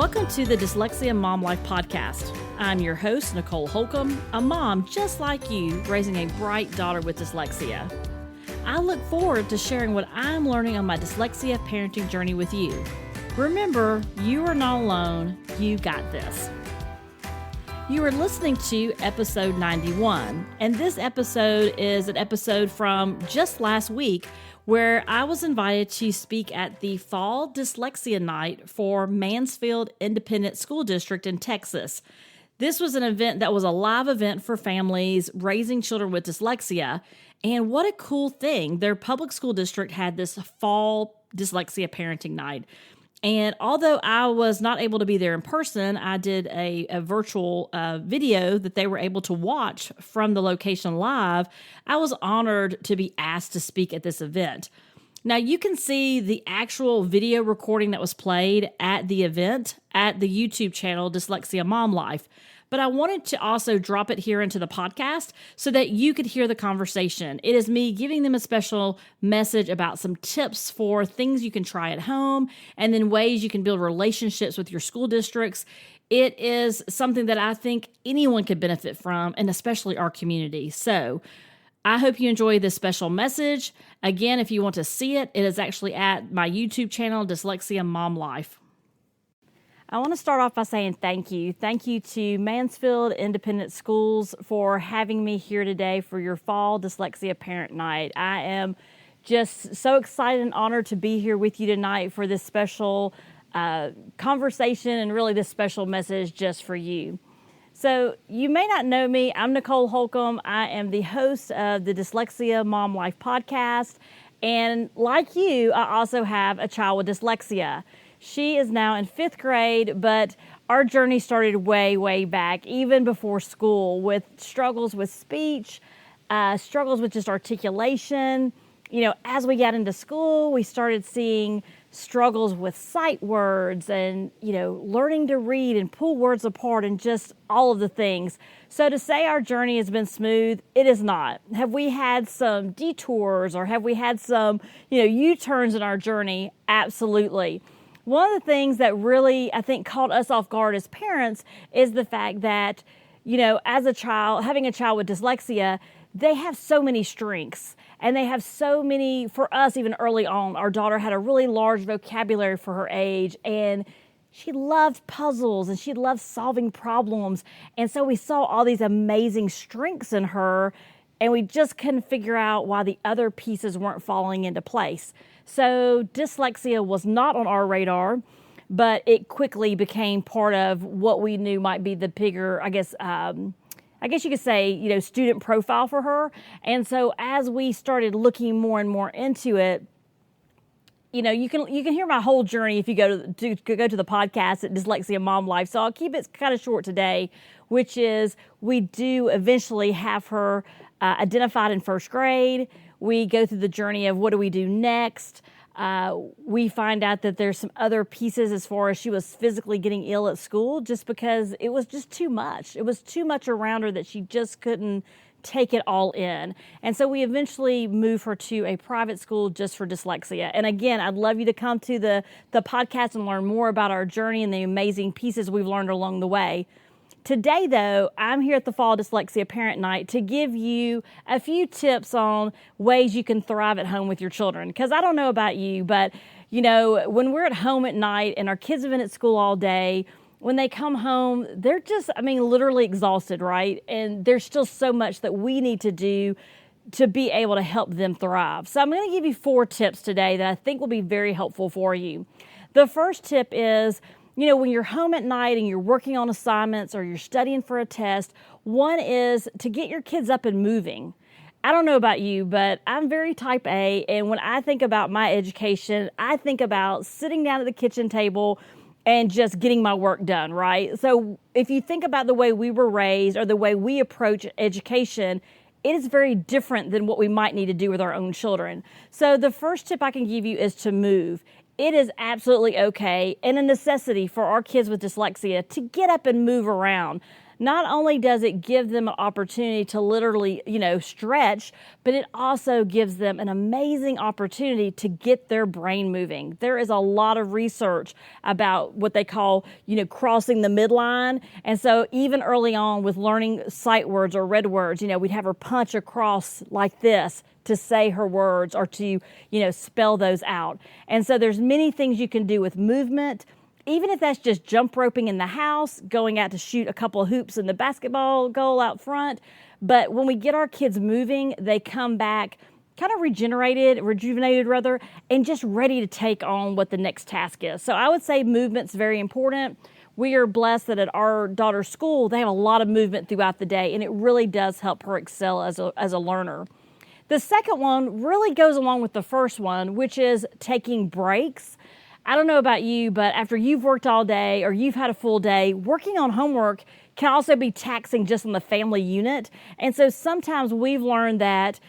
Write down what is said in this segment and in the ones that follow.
Welcome to the Dyslexia Mom Life podcast. I'm your host, Nicole Holcomb, a mom just like you, raising a bright daughter with dyslexia. I look forward to sharing what I'm learning on my dyslexia parenting journey with you. Remember, you are not alone. You got this. You are listening to episode 91, and this episode is an episode from just last week where I was invited to speak at the Fall Dyslexia Night for Mansfield Independent School District in Texas. This was an event that was a live event for families raising children with dyslexia, and what a cool thing. Their public school district had this Fall Dyslexia Parenting Night. And although I was not able to be there in person, I did a virtual video that they were able to watch from the location live. I was honored to be asked to speak at this event. Now, you can see the actual video recording that was played at the event at the YouTube channel Dyslexia Mom Life. But I wanted to also drop it here into the podcast so that you could hear the conversation. It is me giving them a special message about some tips for things you can try at home and then ways you can build relationships with your school districts. It is something that I think anyone could benefit from, and especially our community. So I hope you enjoy this special message. Again, if you want to see it, it is actually at my YouTube channel, Dyslexia Mom Life. I want to start off by saying thank you. Thank you to Mansfield Independent Schools for having me here today for your Fall Dyslexia Parent Night. I am just so excited and honored to be here with you tonight for this special conversation and really this special message just for you. So you may not know me. I'm Nicole Holcomb. I am the host of the Dyslexia Mom Life podcast. And like you, I also have a child with dyslexia. She is now in 5th grade, but our journey started way back, even before school, with struggles with speech, struggles with just articulation. You know, as we got into school, we started seeing struggles with sight words and, learning to read and pull words apart and just all of the things. So to say our journey has been smooth, it is not. Have we had some detours or have we had some, U-turns in our journey? Absolutely. One of the things that really, I think, caught us off guard as parents is the fact that, as a child, having a child with dyslexia, they have so many strengths and they have so many, for us, even early on, our daughter had a really large vocabulary for her age and she loved puzzles and she loved solving problems. And so we saw all these amazing strengths in her and we just couldn't figure out why the other pieces weren't falling into place. So dyslexia was not on our radar, but it quickly became part of what we knew might be the bigger, I guess you could say, student profile for her. And so as we started looking more and more into it, you can hear my whole journey if you go to the podcast at Dyslexia Mom Life. So I'll keep it kind of short today, which is we do eventually have her identified in 1st grade. We go through the journey of what do we do next. We find out that there's some other pieces as far as she was physically getting ill at school just because it was just too much. It was too much around her that she just couldn't take it all in. And so we eventually move her to a private school just for dyslexia. And again, I'd love you to come to the podcast and learn more about our journey and the amazing pieces we've learned along the way. Today, though, I'm here at the Fall Dyslexia Parent Night to give you a few tips on ways you can thrive at home with your children. Because I don't know about you, but, when we're at home at night and our kids have been at school all day, when they come home, they're just, literally exhausted, right? And there's still so much that we need to do to be able to help them thrive. So I'm going to give you 4 tips today that I think will be very helpful for you. The first tip is, when you're home at night and you're working on assignments or you're studying for a test, one is to get your kids up and moving. I don't know about you, but I'm very type A, and when I think about my education, I think about sitting down at the kitchen table and just getting my work done, right? So if you think about the way we were raised or the way we approach education, it is very different than what we might need to do with our own children. So the first tip I can give you is to move. It is absolutely okay and a necessity for our kids with dyslexia to get up and move around. not only does it give them an opportunity to literally, stretch, but it also gives them an amazing opportunity to get their brain moving. There is a lot of research about what they call, crossing the midline. And so even early on with learning sight words or red words, we'd have her punch across like this to say her words or to, spell those out. And so there's many things you can do with movement, even if that's just jump roping in the house, going out to shoot a couple of hoops in the basketball goal out front. But when we get our kids moving, they come back kind of rejuvenated, and just ready to take on what the next task is. So I would say movement's very important. We are blessed that at our daughter's school, they have a lot of movement throughout the day, and it really does help her excel as a learner. The second one really goes along with the first one, which is taking breaks. I don't know about you, but after you've worked all day or you've had a full day, working on homework can also be taxing just on the family unit. And so sometimes we've learned that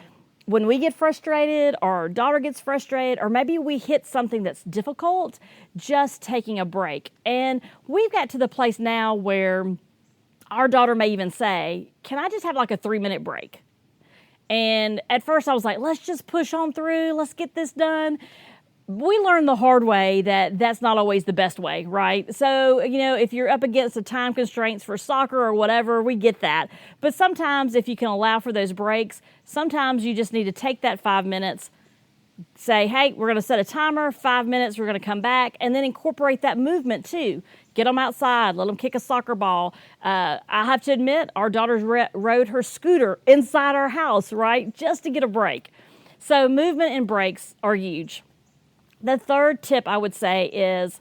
when we get frustrated or our daughter gets frustrated, or maybe we hit something that's difficult, just taking a break. And we've got to the place now where our daughter may even say, can I just have like a 3-minute break? And at first I was like, let's just push on through. Let's get this done. We learned the hard way that that's not always the best way, right? So, if you're up against the time constraints for soccer or whatever, we get that. But sometimes if you can allow for those breaks, sometimes you just need to take that 5 minutes, say, hey, we're going to set a timer, 5 minutes, we're going to come back, and then incorporate that movement too. Get them outside, let them kick a soccer ball. I have to admit, our daughter's rode her scooter inside our house, right? Just to get a break. So movement and breaks are huge. The third tip I would say is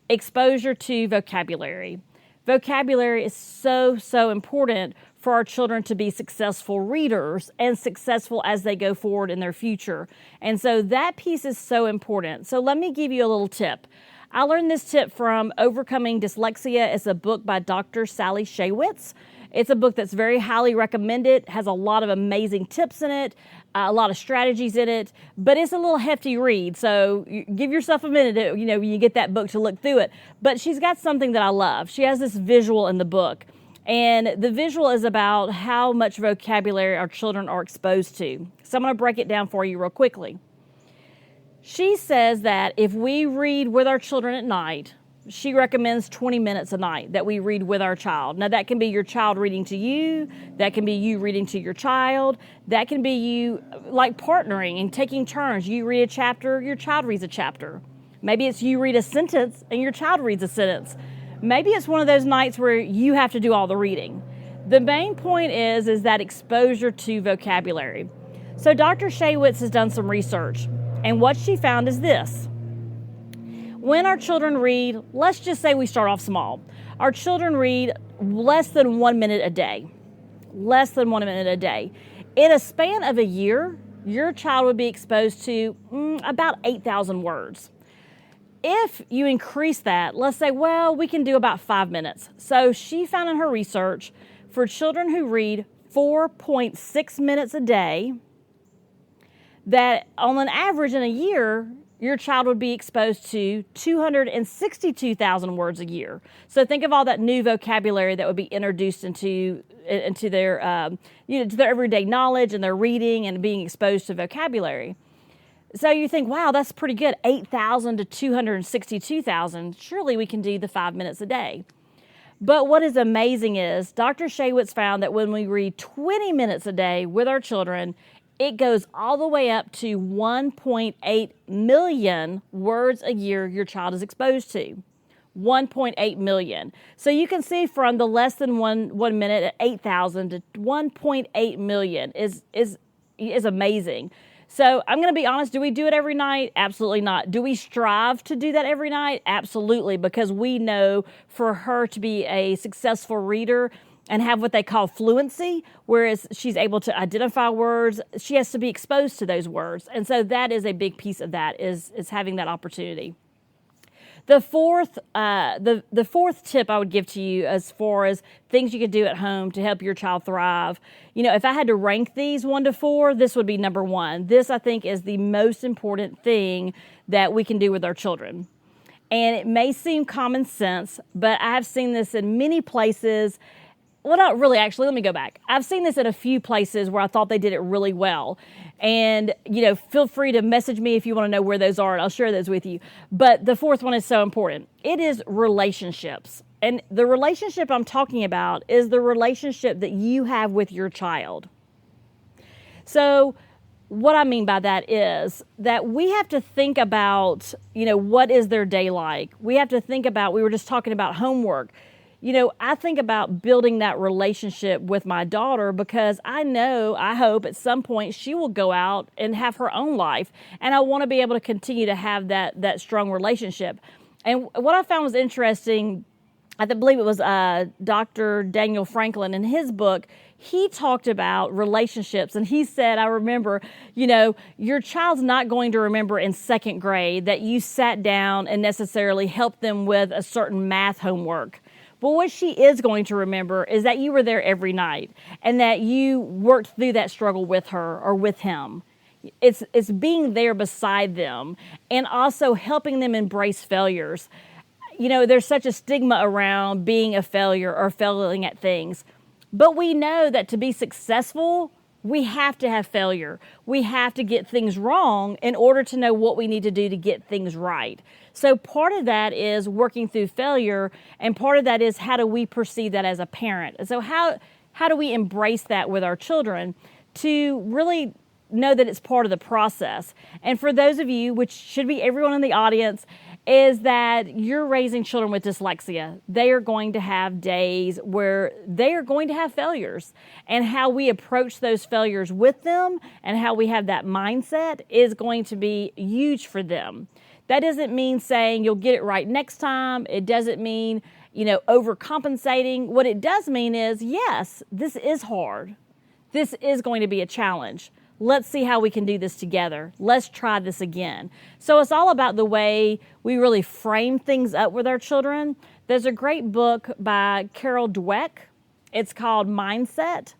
exposure to vocabulary. Vocabulary is so important for our children to be successful readers and successful as they go forward in their future. And so that piece is so important. So let me give you a little tip. I learned this tip from Overcoming Dyslexia. It's a book by Dr. Sally Shaywitz. It's a book that's very highly recommended, has a lot of amazing tips in it, a lot of strategies in it, but it's a little hefty read. So give yourself a minute, when you get that book to look through it. But she's got something that I love. She has this visual in the book, and the visual is about how much vocabulary our children are exposed to. So I'm going to break it down for you real quickly. She says that if we read with our children at night, she recommends 20 minutes a night that we read with our child. Now, that can be your child reading to you. That can be you reading to your child. That can be you like partnering and taking turns. You read a chapter, your child reads a chapter. Maybe it's you read a sentence and your child reads a sentence. Maybe it's one of those nights where you have to do all the reading. The main point is that exposure to vocabulary. So Dr. Shaywitz has done some research, and what she found is this. When our children read, let's just say we start off small. Our children read less than 1 minute a day. Less than 1 minute a day. In a span of a year, your child would be exposed to about 8,000 words. If you increase that, let's say, we can do about 5 minutes. So she found in her research, for children who read 4.6 minutes a day, that on an average in a year, your child would be exposed to 262,000 words a year. So think of all that new vocabulary that would be introduced into their, to their everyday knowledge and their reading and being exposed to vocabulary. So you think, wow, that's pretty good, 8,000 to 262,000. Surely we can do the 5 minutes a day. But what is amazing is Dr. Shaywitz found that when we read 20 minutes a day with our children, it goes all the way up to 1.8 million words a year your child is exposed to. 1.8 million. So you can see from the less than one minute at 8,000 to 1.8 million is amazing. So I'm going to be honest, do we do it every night? Absolutely not. Do we strive to do that every night? Absolutely, because we know for her to be a successful reader and have what they call fluency, whereas she's able to identify words, she has to be exposed to those words. And so that is a big piece of that, is having that opportunity. The fourth tip I would give to you as far as things you could do at home to help your child thrive, if I had to rank these 1 to 4, this would be number 1. This, I think, is the most important thing that we can do with our children. And it may seem common sense, but I have seen this in many places. well, not really, actually. Let me go back. I've seen this in a few places where I thought they did it really well. And, feel free to message me if you want to know where those are, and I'll share those with you. But the fourth one is so important. It is relationships. And the relationship I'm talking about is the relationship that you have with your child. So what I mean by that is that we have to think about, what is their day like? We have to think about, we were just talking about homework. I think about building that relationship with my daughter because I hope at some point she will go out and have her own life. And I want to be able to continue to have that strong relationship. And what I found was interesting, I believe it was Dr. Daniel Franklin in his book, he talked about relationships, and he said, I remember, your child's not going to remember in second grade that you sat down and necessarily helped them with a certain math homework. But what she is going to remember is that you were there every night and that you worked through that struggle with her or with him. It's being there beside them and also helping them embrace failures. There's such a stigma around being a failure or failing at things. But we know that to be successful, we have to have failure. We have to get things wrong in order to know what we need to do to get things right. So part of that is working through failure, and part of that is how do we perceive that as a parent. And so how do we embrace that with our children to really know that it's part of the process? And for those of you, which should be everyone in the audience, is that you're raising children with dyslexia. They are going to have days where they are going to have failures, and how we approach those failures with them and how we have that mindset is going to be huge for them. That doesn't mean saying you'll get it right next time. It doesn't mean, overcompensating. What it does mean is, yes, this is hard. This is going to be a challenge. Let's see how we can do this together. Let's try this again. So it's all about the way we really frame things up with our children. There's a great book by Carol Dweck. It's called Mindset.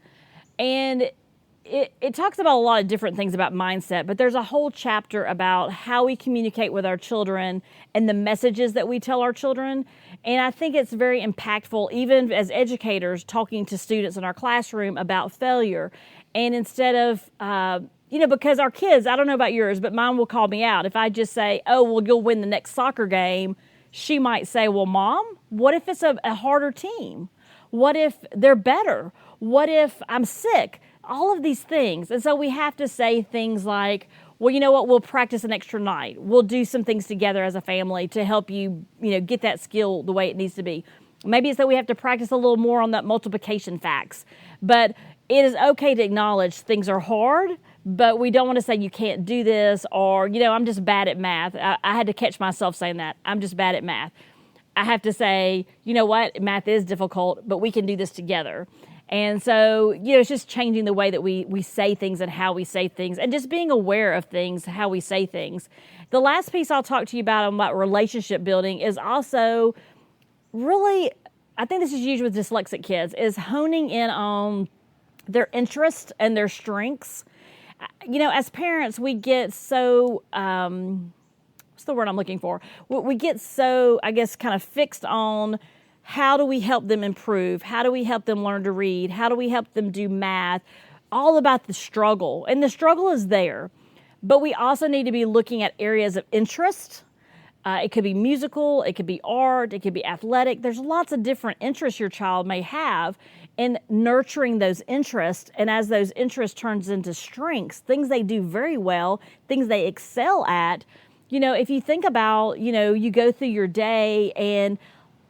And it talks about a lot of different things about mindset, but there's a whole chapter about how we communicate with our children and the messages that we tell our children. And I think it's very impactful, even as educators, talking to students in our classroom about failure. And instead of, because our kids, I don't know about yours, but mine will call me out. If I just say, oh, well, you'll win the next soccer game, she might say, well, Mom, what if it's a harder team? What if they're better? What if I'm sick? All of these things. And so we have to say things like, well, you know what, we'll practice an extra night. We'll do some things together as a family to help you, get that skill the way it needs to be. Maybe it's that we have to practice a little more on that multiplication facts. But it is okay to acknowledge things are hard, but we don't want to say you can't do this or, I'm just bad at math. I had to catch myself saying that. I'm just bad at math. I have to say, you know what, math is difficult, but we can do this together. And so, it's just changing the way that we say things and how we say things and just being aware of things, how we say things. The last piece I'll talk to you about relationship building is also really, I think this is huge with dyslexic kids, is honing in on their interests and their strengths. As parents, we get so, what's the word I'm looking for? We get so, I guess, kind of fixed on how do we help them improve? How do we help them learn to read? How do we help them do math? All about the struggle. And the struggle is there. But we also need to be looking at areas of interest. It could be musical. It could be art. It could be athletic. There's lots of different interests your child may have, in nurturing those interests. And as those interests turns into strengths, things they do very well, things they excel at. If you think about, you go through your day and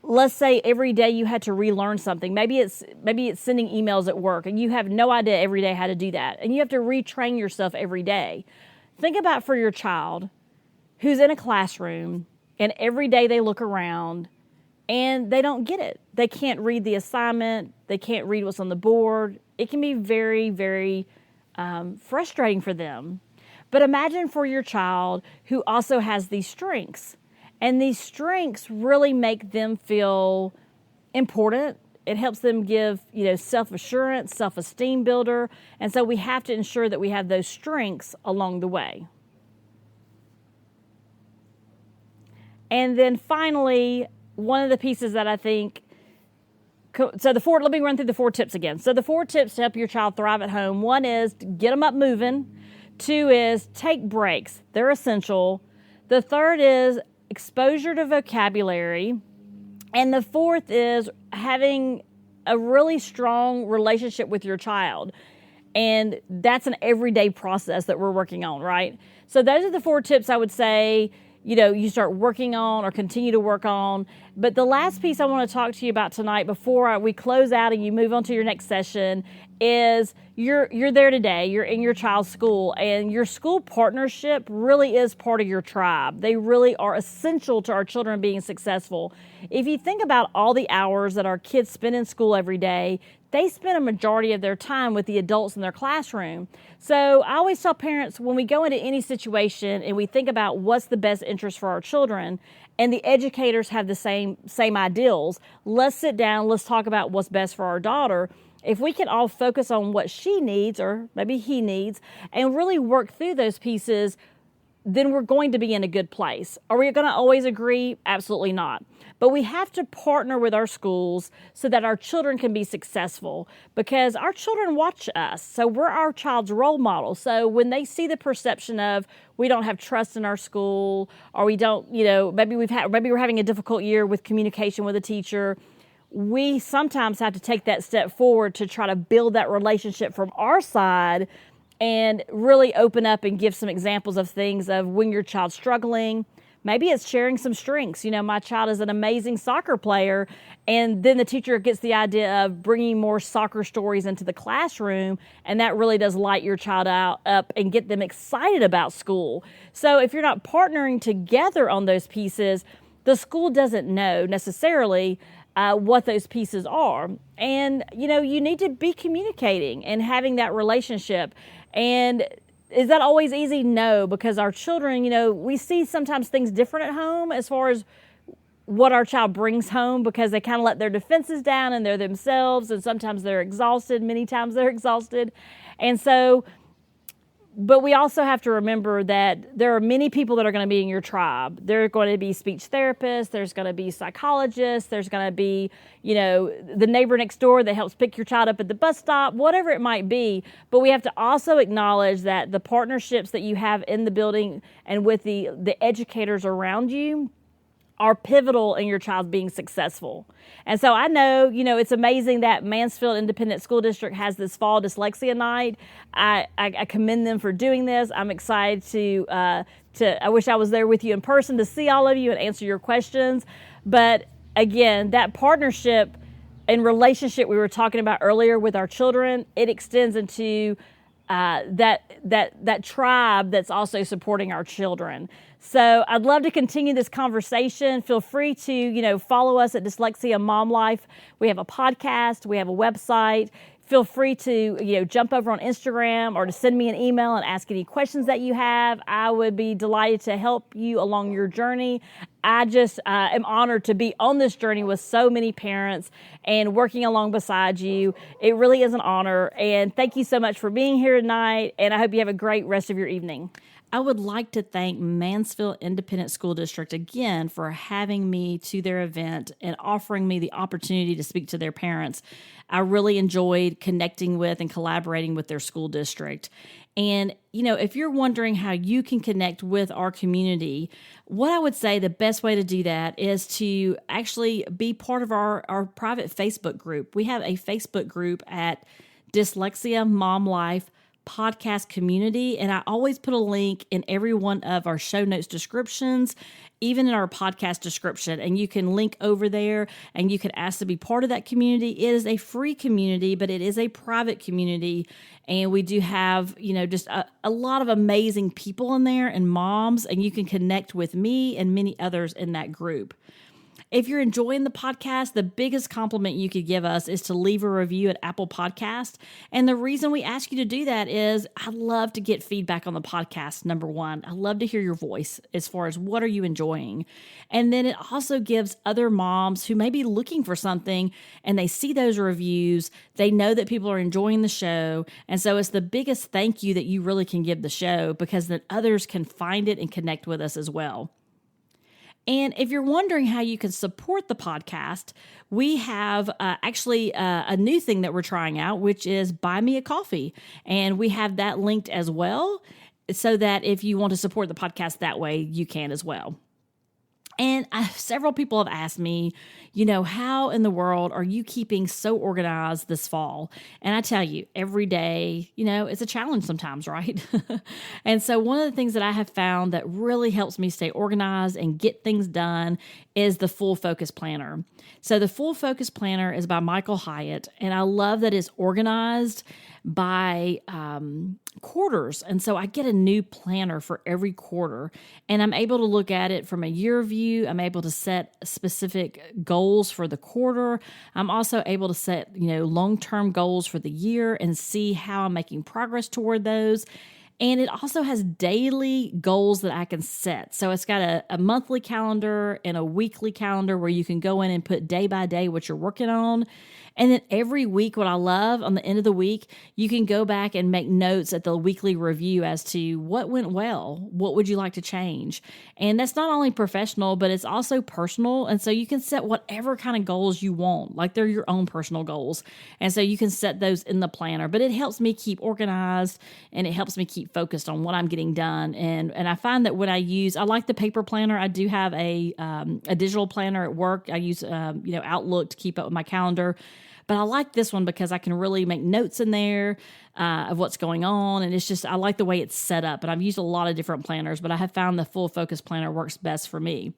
let's say every day you had to relearn something. Maybe it's sending emails at work and you have no idea every day how to do that. And you have to retrain yourself every day. Think about for your child who's in a classroom and every day they look around and they don't get it. They can't read the assignment. They can't read what's on the board. It can be very, very frustrating for them. But imagine for your child who also has these strengths. And these strengths really make them feel important. It helps them give, self-assurance, self-esteem builder. And so we have to ensure that we have those strengths along the way. And then finally, one of the pieces that I think let me run through the 4 tips again. So the 4 tips to help your child thrive at home. 1 is to get them up moving. 2 is take breaks. They're essential. The 3rd is exposure to vocabulary. And the 4th is having a really strong relationship with your child. And that's an everyday process that we're working on, right? So those are the 4 tips I would say, you start working on or continue to work on. But the last piece I want to talk to you about tonight before we close out and you move on to your next session is you're there today, you're in your child's school, and your school partnership really is part of your tribe. They really are essential to our children being successful. If you think about all the hours that our kids spend in school every day, they spend a majority of their time with the adults in their classroom. So I always tell parents, when we go into any situation and we think about what's the best interest for our children, and the educators have the same ideals, let's sit down, let's talk about what's best for our daughter. If we can all focus on what she needs, or maybe he needs, and really work through those pieces, then we're going to be in a good place. Are we going to always agree? Absolutely not. But we have to partner with our schools so that our children can be successful, because our children watch us. So we're our child's role model. So when they see the perception of we don't have trust in our school, or we don't, maybe we're having a difficult year with communication with a teacher, we sometimes have to take that step forward to try to build that relationship from our side and really open up and give some examples of things of when your child's struggling. Maybe it's sharing some strengths. My child is an amazing soccer player, and then the teacher gets the idea of bringing more soccer stories into the classroom, and that really does light your child up and get them excited about school. So if you're not partnering together on those pieces, the school doesn't know necessarily what those pieces are. And, you need to be communicating and having that relationship. And is that always easy? No, because our children, we see sometimes things different at home as far as what our child brings home, because they kind of let their defenses down and they're themselves, and sometimes they're exhausted. Many times they're exhausted. And so, but we also have to remember that there are many people that are going to be in your tribe. There are going to be speech therapists. There's going to be psychologists. There's going to be, the neighbor next door that helps pick your child up at the bus stop, whatever it might be. But we have to also acknowledge that the partnerships that you have in the building and with the educators around you are pivotal in your child being successful. And so I know, it's amazing that Mansfield Independent School District has this Fall Dyslexia Night. I commend them for doing this. I'm excited I wish I was there with you in person to see all of you and answer your questions. But again, that partnership and relationship we were talking about earlier with our children, it extends into that tribe that's also supporting our children. So I'd love to continue this conversation. Feel free to, follow us at Dyslexia Mom Life. We have a podcast. We have a website. Feel free to, jump over on Instagram or to send me an email and ask any questions that you have. I would be delighted to help you along your journey. I just am honored to be on this journey with so many parents and working along beside you. It really is an honor. And thank you so much for being here tonight. And I hope you have a great rest of your evening. I would like to thank Mansfield Independent School District again for having me to their event and offering me the opportunity to speak to their parents. I really enjoyed connecting with and collaborating with their school district. And, if you're wondering how you can connect with our community, what I would say the best way to do that is to actually be part of our private Facebook group. We have a Facebook group at Dyslexia Mom Life podcast community, and I always put a link in every one of our show notes descriptions, even in our podcast description, and you can link over there and you can ask to be part of that community. It is a free community, but it is a private community, and we do have just a lot of amazing people in there and moms, and you can connect with me and many others in that group. If you're enjoying the podcast, the biggest compliment you could give us is to leave a review at Apple Podcast. And the reason we ask you to do that is I love to get feedback on the podcast, number one. I love to hear your voice as far as what are you enjoying. And then it also gives other moms who may be looking for something and they see those reviews, they know that people are enjoying the show. And so it's the biggest thank you that you really can give the show, because then others can find it and connect with us as well. And if you're wondering how you can support the podcast, we have a new thing that we're trying out, which is Buy Me a Coffee. And we have that linked as well, so that if you want to support the podcast that way, you can as well. And several people have asked me, how in the world are you keeping so organized this fall? And I tell you, every day, it's a challenge sometimes, right? And so one of the things that I have found that really helps me stay organized and get things done is the Full Focus Planner. So the Full Focus Planner is by Michael Hyatt, and I love that it's organized by quarters. And so I get a new planner for every quarter, and I'm able to look at it from a year view. I'm able to set specific goals for the quarter. I'm also able to set, long-term goals for the year and see how I'm making progress toward those. And it also has daily goals that I can set. So it's got a monthly calendar and a weekly calendar where you can go in and put day by day what you're working on. And then every week, what I love, on the end of the week, you can go back and make notes at the weekly review as to what went well, what would you like to change. And that's not only professional, but it's also personal. And so you can set whatever kind of goals you want, like they're your own personal goals. And so you can set those in the planner, but it helps me keep organized, and it helps me keep focused on what I'm getting done. And I find that when I like the paper planner. I do have a digital planner at work. I use, Outlook to keep up with my calendar. But I like this one because I can really make notes in there of what's going on. And I like the way it's set up. And I've used a lot of different planners, but I have found the Full Focus Planner works best for me.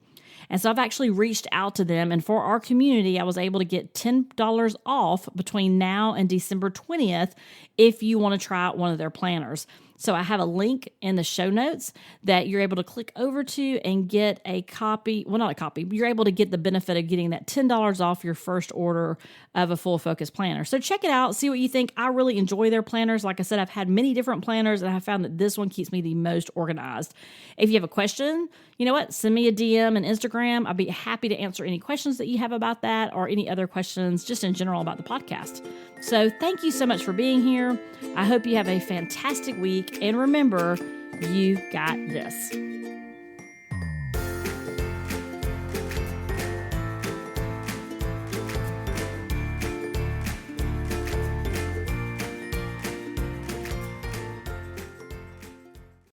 And so I've actually reached out to them. And for our community, I was able to get $10 off between now and December 20th if you want to try out one of their planners. So I have a link in the show notes that you're able to click over to and get a copy. Well, not a copy. You're able to get the benefit of getting that $10 off your first order of a Full Focus Planner. So check it out. See what you think. I really enjoy their planners. Like I said, I've had many different planners, and I found that this one keeps me the most organized. If you have a question, you know what? Send me a DM and Instagram. I'll be happy to answer any questions that you have about that, or any other questions just in general about the podcast. So thank you so much for being here. I hope you have a fantastic week. And remember, you got this.